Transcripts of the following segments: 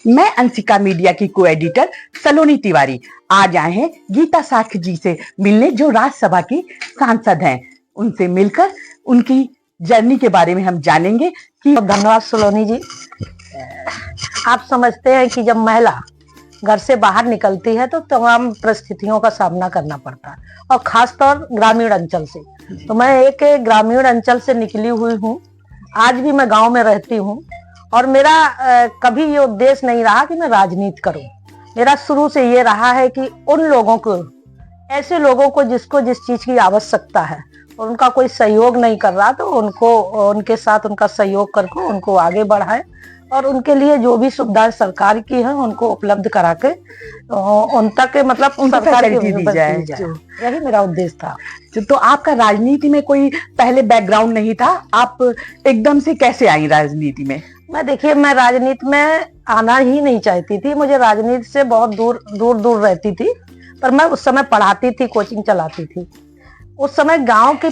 मैं अंशिका मीडिया की को एडिटर सलोनी तिवारी आज आए हैं गीता साक्य जी से मिलने, जो राज्यसभा की सांसद हैं। उनसे मिलकर उनकी जर्नी के बारे में हम जानेंगे कि। धन्यवाद सलोनी जी। आप समझते हैं कि जब महिला घर से बाहर निकलती है तो तमाम परिस्थितियों का सामना करना पड़ता है, और खासतौर ग्रामीण अंचल से। तो मैं एक ग्रामीण अंचल से निकली हुई हूँ। आज भी मैं गांव में रहती हूँ, और मेरा कभी ये उद्देश्य नहीं रहा कि मैं राजनीति करूं। मेरा शुरू से ये रहा है कि उन लोगों को, ऐसे लोगों को जिसको जिस चीज की आवश्यकता है और उनका कोई सहयोग नहीं कर रहा, तो उनको, उनके साथ उनका सहयोग करके उनको आगे बढ़ाए, और उनके लिए जो भी सुविधाएं सरकार की है उनको उपलब्ध करा के उन तक मतलब सरकार की दी जाए। यही मेरा उद्देश्य था। तो आपका राजनीति में कोई पहले बैकग्राउंड नहीं था, आप एकदम से कैसे आई राजनीति में? मैं राजनीति में आना ही नहीं चाहती थी। मुझे राजनीति से बहुत दूर दूर रहती थी, पर मैं उस समय पढ़ाती थी, कोचिंग चलाती थी। उस समय गांव की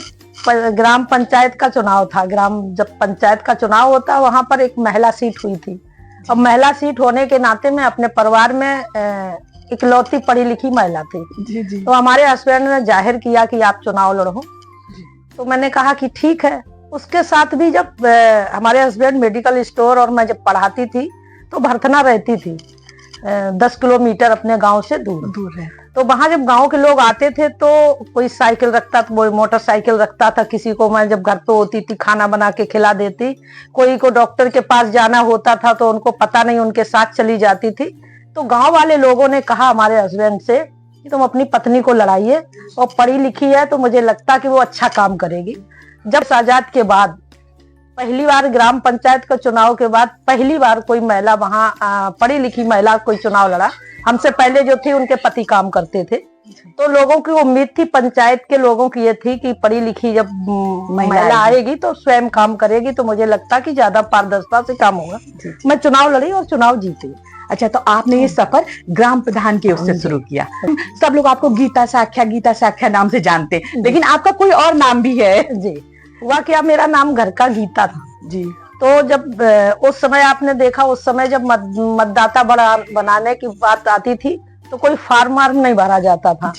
ग्राम पंचायत का चुनाव था। जब पंचायत का चुनाव होता, वहां पर एक महिला सीट हुई थी। अब महिला सीट होने के नाते मैं अपने परिवार में इकलौती पढ़ी लिखी महिला थी। जी। तो हमारे हस्बैंड ने जाहिर किया कि आप चुनाव लड़ो। तो मैंने कहा कि ठीक है। उसके साथ भी जब हमारे हस्बैंड मेडिकल स्टोर, और मैं जब पढ़ाती थी तो भरथना रहती थी 10 किलोमीटर अपने गांव से दूर है। तो वहां जब गांव के लोग आते थे तो कोई साइकिल रखता था, कोई मोटरसाइकिल रखता था। किसी को मैं जब घर पे होती थी खाना बना के खिला देती, कोई को डॉक्टर के पास जाना होता था तो उनको पता नहीं, उनके साथ चली जाती थी। तो गांव वाले लोगों ने कहा हमारे हस्बैंड से कि तुम अपनी पत्नी को लड़ाइए, और पढ़ी लिखी है तो मुझे लगता कि वो अच्छा काम करेगी। जब आजाद के बाद पहली बार ग्राम पंचायत के चुनाव के बाद पहली बार कोई महिला वहां पढ़ी लिखी महिला कोई चुनाव लड़ा। हमसे पहले जो थी उनके पति काम करते थे, तो लोगों की उम्मीद थी, पंचायत के लोगों की ये थी कि पढ़ी लिखी जब महिला आएगी तो स्वयं काम करेगी, तो मुझे लगता कि ज्यादा पारदर्शिता से काम होगा। मैं चुनाव लड़ी और चुनाव जीती। अच्छा, तो आपने ये सफर ग्राम प्रधान के उससे शुरू किया। सब लोग आपको गीता साख्या नाम से जानते, लेकिन आपका कोई और नाम भी है। जी। हुआ क्या, मेरा नाम घर का गीता था। जी। तो जब उस समय आपने देखा, उस समय जब मतदाता बनाने की बात आती थी तो कोई फार्म नहीं भरा जाता था।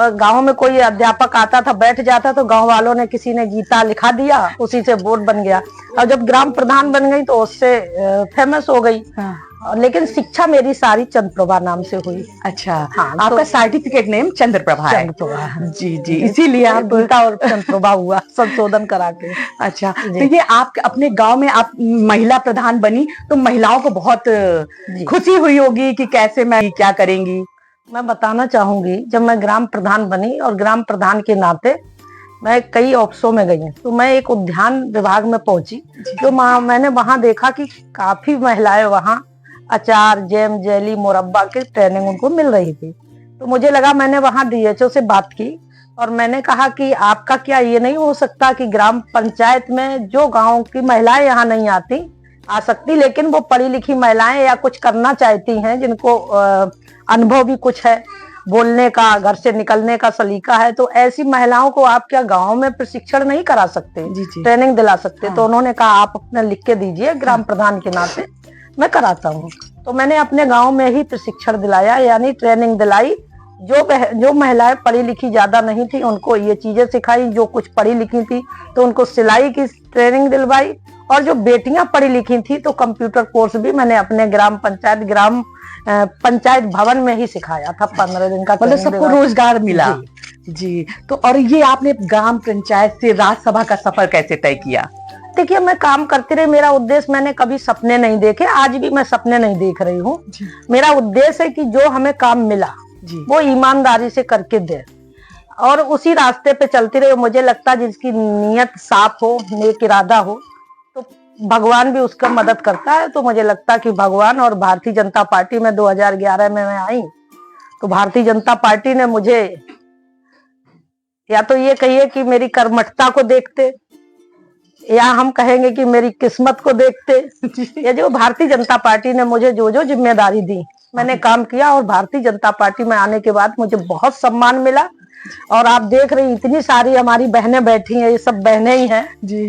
गांव में कोई अध्यापक आता था, बैठ जाता, तो गांव वालों ने, किसी ने गीता लिखा दिया, उसी से वोट बन गया। और जब ग्राम प्रधान बन गई तो उससे फेमस हो गई। लेकिन शिक्षा मेरी सारी चंद्रप्रभा नाम से हुई। अच्छा। हाँ, आपका सर्टिफिकेट नेम चंद्रप्रभा है। जी, इसीलिए आप गीता और चंद्रप्रभा हुआ, संशोधन करा के। अच्छा, तो ये आप अपने गांव में आप महिला प्रधान बनी, तो महिलाओं को बहुत खुशी हुई होगी कि कैसे मैं क्या करेंगी। मैं बताना चाहूंगी, जब मैं ग्राम प्रधान बनी और ग्राम प्रधान के नाते मैं कई ऑफिसों में गई, तो मैं एक उद्यान विभाग में पहुंची। जो मैंने वहां देखा कि काफी महिलाएं वहां अचार, जैम, जेली, मुरब्बा की ट्रेनिंग उनको मिल रही थी। तो मुझे लगा, मैंने वहां डीएचओ से बात की और मैंने कहा कि आपका क्या ये नहीं हो सकता कि ग्राम पंचायत में जो गांव की महिलाएं यहाँ नहीं आ सकती, लेकिन वो पढ़ी लिखी महिलाएं या कुछ करना चाहती हैं, जिनको अनुभव भी कुछ है, बोलने का, घर से निकलने का सलीका है, तो ऐसी महिलाओं को आप क्या गांव में प्रशिक्षण नहीं करा सकते, ट्रेनिंग दिला सकते? तो उन्होंने कहा आप अपना लिख के दीजिए, ग्राम प्रधान के नाते मैं कराता हूँ। तो मैंने अपने गांव में ही प्रशिक्षण दिलाया, यानी ट्रेनिंग दिलाई। जो महिलाएं पढ़ी लिखी ज्यादा नहीं थी उनको ये चीजें सिखाई, जो कुछ पढ़ी लिखी थी तो उनको सिलाई की ट्रेनिंग दिलवाई, और जो बेटियां पढ़ी लिखी थी तो कंप्यूटर कोर्स भी मैंने अपने ग्राम पंचायत भवन में ही सिखाया था। 15 दिन का, मतलब सबको रोजगार मिला। जी। तो और ये आपने ग्राम पंचायत से राज्यसभा का सफर कैसे तय किया? देखिए, मैं काम करती रही। मेरा उद्देश्य, मैंने कभी सपने नहीं देखे, आज भी मैं सपने नहीं देख रही हूँ। मेरा उद्देश्य है कि जो हमें काम मिला वो ईमानदारी से करके दे, और उसी रास्ते पे चलती रही। मुझे लगता है जिसकी नीयत साफ हो, नेक इरादा हो, तो भगवान भी उसका मदद करता है। तो मुझे लगता कि भगवान और भारतीय जनता पार्टी में 2011 में मैं आई, तो भारतीय जनता पार्टी ने मुझे, या तो ये कहिए कि मेरी कर्मठता को देखते, या हम कहेंगे कि मेरी किस्मत को देखते, या जो भारतीय जनता पार्टी ने मुझे जो जिम्मेदारी दी, मैंने काम किया। और भारतीय जनता पार्टी में आने के बाद मुझे बहुत सम्मान मिला। और आप देख रही, इतनी सारी हमारी बहनें बैठी हैं, ये सब बहनें ही हैं।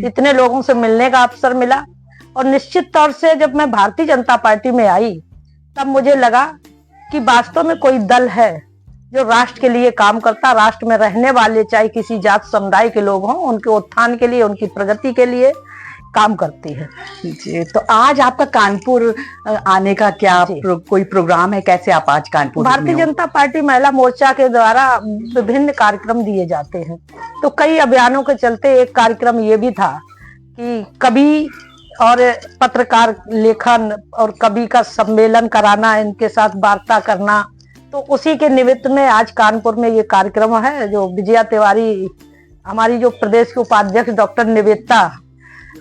इतने लोगों से मिलने का अवसर मिला। और निश्चित तौर से जब मैं भारतीय जनता पार्टी में आई तब मुझे लगा कि वास्तव में कोई दल है जो राष्ट्र के लिए काम करता, राष्ट्र में रहने वाले चाहे किसी जात समुदाय के लोग हों, उनके उत्थान के लिए, उनकी प्रगति के लिए काम करती है। जी, तो आज आपका कानपुर आने का क्या कोई प्रोग्राम है? कैसे आप आज कानपुर? भारतीय जनता पार्टी महिला मोर्चा के द्वारा विभिन्न कार्यक्रम दिए जाते हैं, तो कई अभियानों के चलते एक कार्यक्रम ये भी था कि कवि और पत्रकार लेखन और कवि का सम्मेलन कराना, इनके साथ वार्ता करना। तो उसी के निमित्त में आज कानपुर में ये कार्यक्रम है, जो विजया तिवारी हमारी जो प्रदेश के उपाध्यक्ष डॉक्टर निवेदिता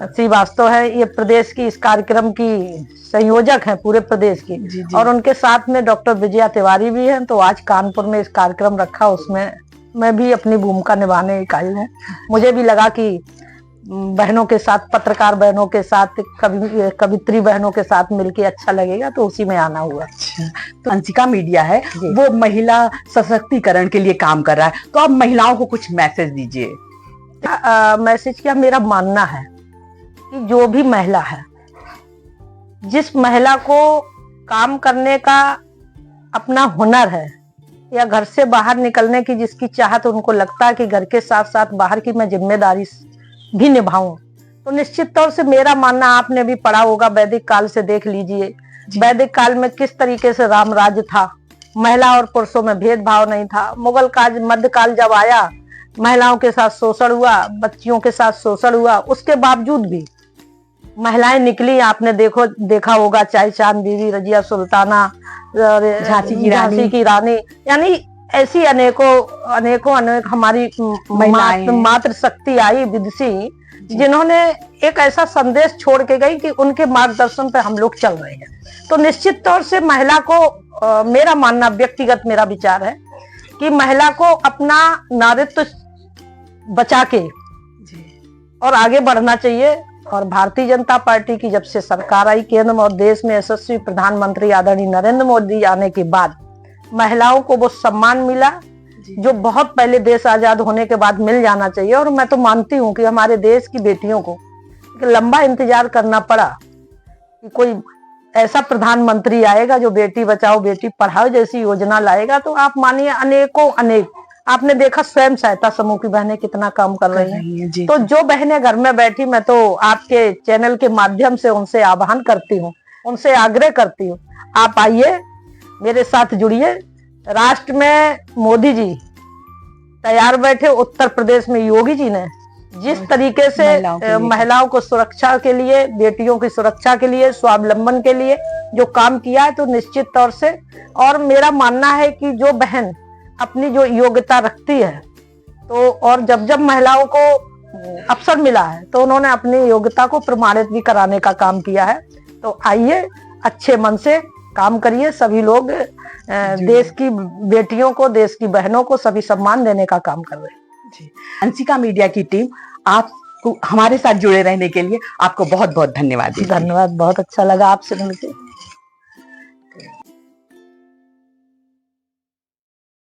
श्रीवास्तव है, ये प्रदेश की इस कार्यक्रम की संयोजक हैं पूरे प्रदेश की। जी। और उनके साथ में डॉक्टर विजया तिवारी भी हैं। तो आज कानपुर में इस कार्यक्रम रखा, उसमें मैं भी अपनी भूमिका निभाने इकाई हूँ। मुझे भी लगा कि बहनों के साथ, पत्रकार बहनों के साथ, कवित्री बहनों के साथ मिलके अच्छा लगेगा, तो उसी में आना हुआ। अच्छा, तो अंशिका मीडिया है वो महिला सशक्तिकरण के लिए काम कर रहा है, तो आप महिलाओं को कुछ मैसेज दीजिए। मैसेज क्या, मेरा मानना है कि जो भी महिला है, जिस महिला को काम करने का अपना हुनर है या घर से बाहर निकलने की जिसकी चाहत, उनको लगता है कि घर के साथ साथ बाहर की मैं जिम्मेदारी भी निभाऊं, तो निश्चित तौर से मेरा मानना, आपने भी पढ़ा होगा, वैदिक काल से देख लीजिए, वैदिक काल में किस तरीके से राम राज्य था, महिला और पुरुषों में भेदभाव नहीं था। मुगल काल, मध्यकाल जब आया, महिलाओं के साथ शोषण हुआ, बच्चियों के साथ शोषण हुआ, उसके बावजूद भी महिलाएं निकली। आपने देखा होगा, चाहे चांद बीवी, रजिया सुल्ताना, झांसी की रानी, यानी ऐसी अनेकों हमारी मातृ शक्ति आई विदुषी, जिन्होंने एक ऐसा संदेश छोड़ के गई कि उनके मार्गदर्शन पे हम लोग चल रहे हैं। तो निश्चित तौर से महिला को, मेरा मानना, व्यक्तिगत मेरा विचार है कि महिला को अपना नारित्व बचा के और आगे बढ़ना चाहिए। और भारतीय जनता पार्टी की जब से सरकार आई केंद्र में और देश में, यशस्वी प्रधानमंत्री आदरणीय नरेंद्र मोदी आने के बाद, महिलाओं को वो सम्मान मिला जो बहुत पहले देश आजाद होने के बाद मिल जाना चाहिए। और मैं तो मानती हूँ कि हमारे देश की बेटियों को लंबा इंतजार करना पड़ा कि कोई ऐसा प्रधानमंत्री आएगा जो बेटी बचाओ बेटी पढ़ाओ जैसी योजना लाएगा। तो आप मानिए अनेक आपने देखा स्वयं सहायता समूह की बहनें कितना काम कर रही हैं। तो जो बहनें घर में बैठी, मैं तो आपके चैनल के माध्यम से उनसे आह्वान करती हूँ, उनसे आग्रह करती हूँ, आप आइए, मेरे साथ जुड़िए। राष्ट्र में मोदी जी तैयार बैठे, उत्तर प्रदेश में योगी जी ने जिस तरीके से महिलाओं को सुरक्षा के लिए, बेटियों की सुरक्षा के लिए, स्वावलंबन के लिए जो काम किया है, तो निश्चित तौर से, और मेरा मानना है कि जो बहन अपनी जो योग्यता रखती है, तो और जब महिलाओं को अवसर मिला है तो उन्होंने अपनी योग्यता को प्रमाणित भी कराने का काम किया है। तो आइए, अच्छे मन से काम करिए। सभी लोग देश की बेटियों को, देश की बहनों को सभी सम्मान देने का काम कर रहे हैं। अंशिका मीडिया की टीम आपको हमारे साथ जुड़े रहने के लिए आपको बहुत बहुत धन्यवाद। धन्यवाद, बहुत अच्छा लगा आपसे मिलकर।